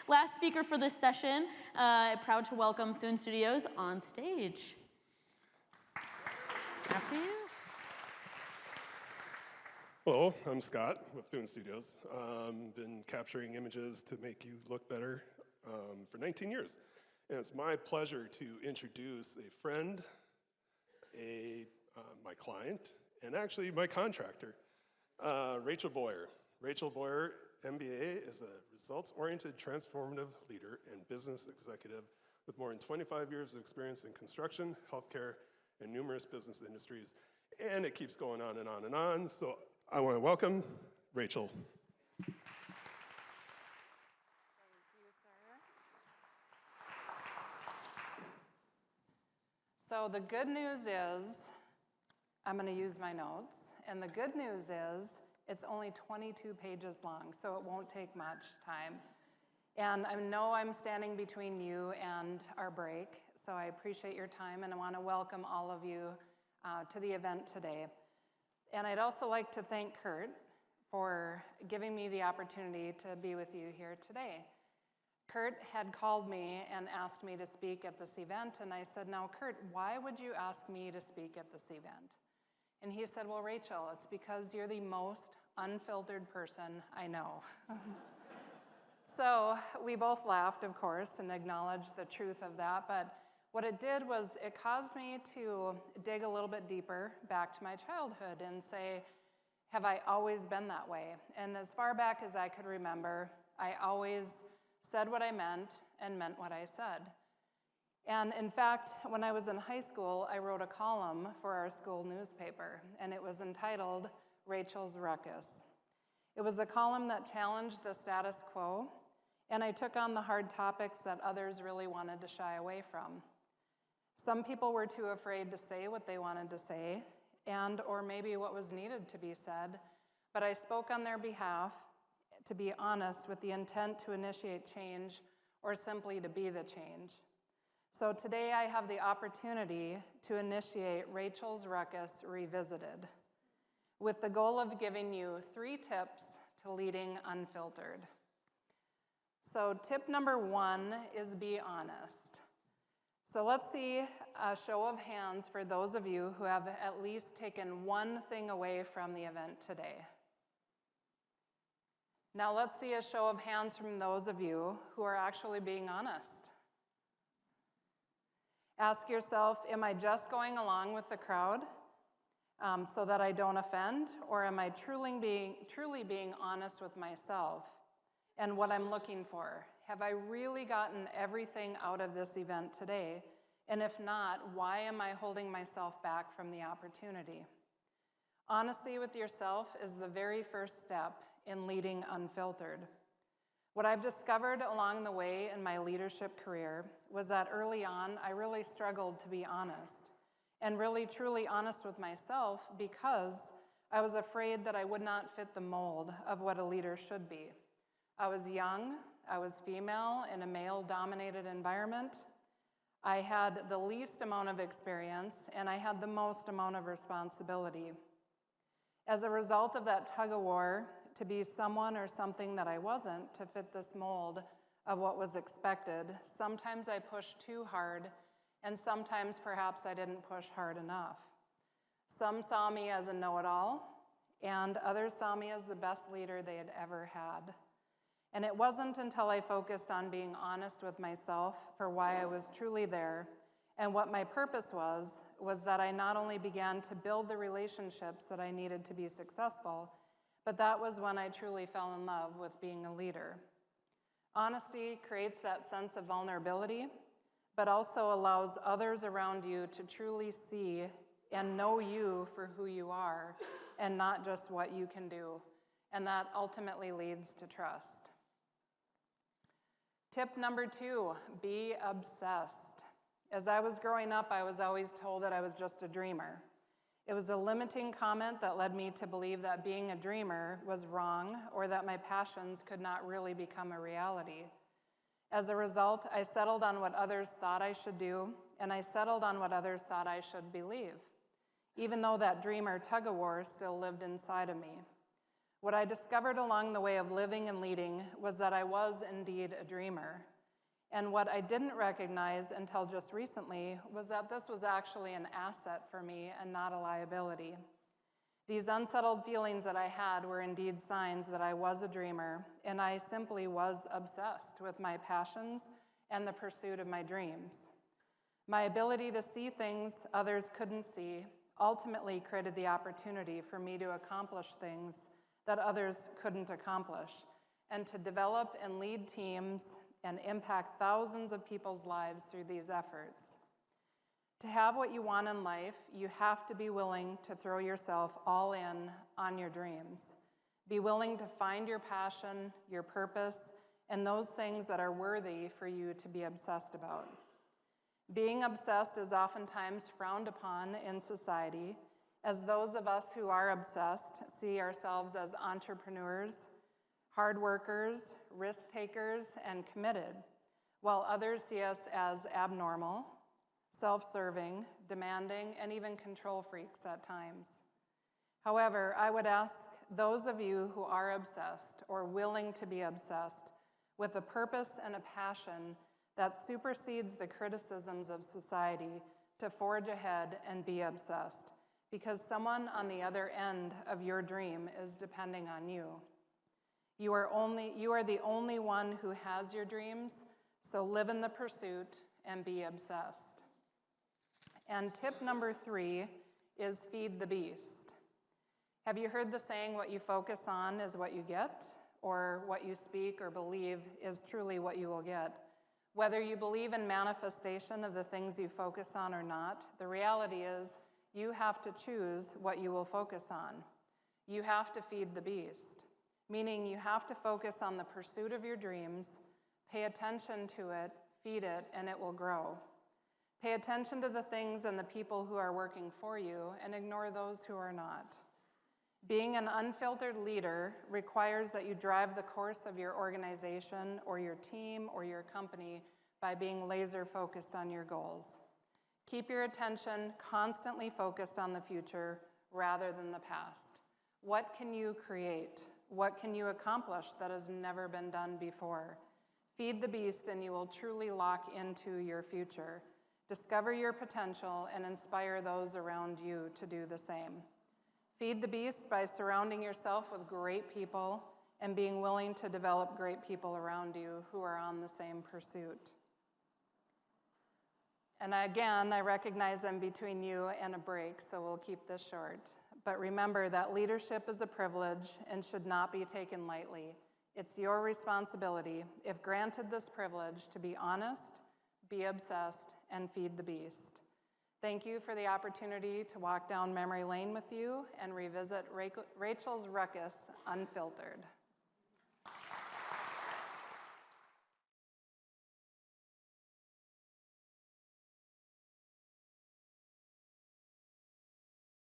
Last speaker for this session, proud to welcome Thune Studios on stage. After you. Hello, I'm Scott with Thune Studios. Been capturing images to make you look better for 19 years. And it's my pleasure to introduce a friend, my client, and actually my contractor, Rachael Boyer. Rachael Boyer, MBA, is a results-oriented transformative leader and business executive with more than 25 years of experience in construction, healthcare, and numerous business industries. And it keeps going on and on and on. So I want to welcome Rachael. Thank you, sir. So the good news is, I'm going to use my notes, and the good news is it's only 22 pages long, so it won't take much time. And I know I'm standing between you and our break, so I appreciate your time, and I want to welcome all of you to the event today. And I'd also like to thank Kurt for giving me the opportunity to be with you here today. Kurt had called me and asked me to speak at this event, and I said, now, Kurt, why would you ask me to speak at this event? And he said, well, Rachael, it's because you're the most unfiltered person I know. So we both laughed, of course, and acknowledged the truth of that, but what it did was it caused me to dig a little bit deeper back to my childhood and say, have I always been that way? And as far back as I could remember, I always said what I meant and meant what I said. And in fact, when I was in high school, I wrote a column for our school newspaper, and it was entitled Rachel's Ruckus. It was a column that challenged the status quo, and I took on the hard topics that others really wanted to shy away from. Some people were too afraid to say what they wanted to say, or maybe what was needed to be said, but I spoke on their behalf, to be honest, with the intent to initiate change or simply to be the change. So today I have the opportunity to initiate Rachel's Ruckus Revisited, with the goal of giving you 3 tips to leading unfiltered. So tip number 1 is be honest. So let's see a show of hands for those of you who have at least taken one thing away from the event today. Now let's see a show of hands from those of you who are actually being honest. Ask yourself, am I just going along with the crowd so that I don't offend, or am I truly being honest with myself and what I'm looking for? Have I really gotten everything out of this event today? And if not, why am I holding myself back from the opportunity? Honesty with yourself is the very first step in leading unfiltered. What I've discovered along the way in my leadership career was that early on, I really struggled to be honest, and really truly honest with myself, because I was afraid that I would not fit the mold of what a leader should be. I was young, I was female in a male-dominated environment. I had the least amount of experience, and I had the most amount of responsibility. As a result of that tug-of-war to be someone or something that I wasn't, to fit this mold of what was expected, sometimes I pushed too hard, and sometimes perhaps I didn't push hard enough. Some saw me as a know-it-all, and others saw me as the best leader they had ever had. And it wasn't until I focused on being honest with myself for why I was truly there and what my purpose was that I not only began to build the relationships that I needed to be successful, but that was when I truly fell in love with being a leader. Honesty creates that sense of vulnerability, but also allows others around you to truly see and know you for who you are and not just what you can do. And that ultimately leads to trust. Tip number 2, be obsessed. As I was growing up, I was always told that I was just a dreamer. It was a limiting comment that led me to believe that being a dreamer was wrong, or that my passions could not really become a reality. As a result, I settled on what others thought I should do, and I settled on what others thought I should believe, even though that dreamer tug-of-war still lived inside of me. What I discovered along the way of living and leading was that I was indeed a dreamer. And what I didn't recognize until just recently was that this was actually an asset for me and not a liability. These unsettled feelings that I had were indeed signs that I was a dreamer, and I simply was obsessed with my passions and the pursuit of my dreams. My ability to see things others couldn't see ultimately created the opportunity for me to accomplish things that others couldn't accomplish, and to develop and lead teams and impact thousands of people's lives through these efforts. To have what you want in life, you have to be willing to throw yourself all in on your dreams. Be willing to find your passion, your purpose, and those things that are worthy for you to be obsessed about. Being obsessed is oftentimes frowned upon in society, as those of us who are obsessed see ourselves as entrepreneurs, hard workers, risk takers, and committed, while others see us as abnormal, self-serving, demanding, and even control freaks at times. However, I would ask those of you who are obsessed or willing to be obsessed with a purpose and a passion that supersedes the criticisms of society to forge ahead and be obsessed, because someone on the other end of your dream is depending on you. You are the only one who has your dreams, so live in the pursuit and be obsessed. And tip number 3 is feed the beast. Have you heard the saying, what you focus on is what you get, or what you speak or believe is truly what you will get? Whether you believe in manifestation of the things you focus on or not, the reality is you have to choose what you will focus on. You have to feed the beast, meaning you have to focus on the pursuit of your dreams, pay attention to it, feed it, and it will grow. Pay attention to the things and the people who are working for you, and ignore those who are not. Being an unfiltered leader requires that you drive the course of your organization or your team or your company by being laser focused on your goals. Keep your attention constantly focused on the future rather than the past. What can you create? What can you accomplish that has never been done before? Feed the beast and you will truly lock into your future. Discover your potential and inspire those around you to do the same. Feed the beast by surrounding yourself with great people and being willing to develop great people around you who are on the same pursuit. And again, I recognize I'm between you and a break, so we'll keep this short. But remember that leadership is a privilege and should not be taken lightly. It's your responsibility, if granted this privilege, to be honest, be obsessed, and feed the beast. Thank you for the opportunity to walk down memory lane with you and revisit Rachel's Ruckus Unfiltered.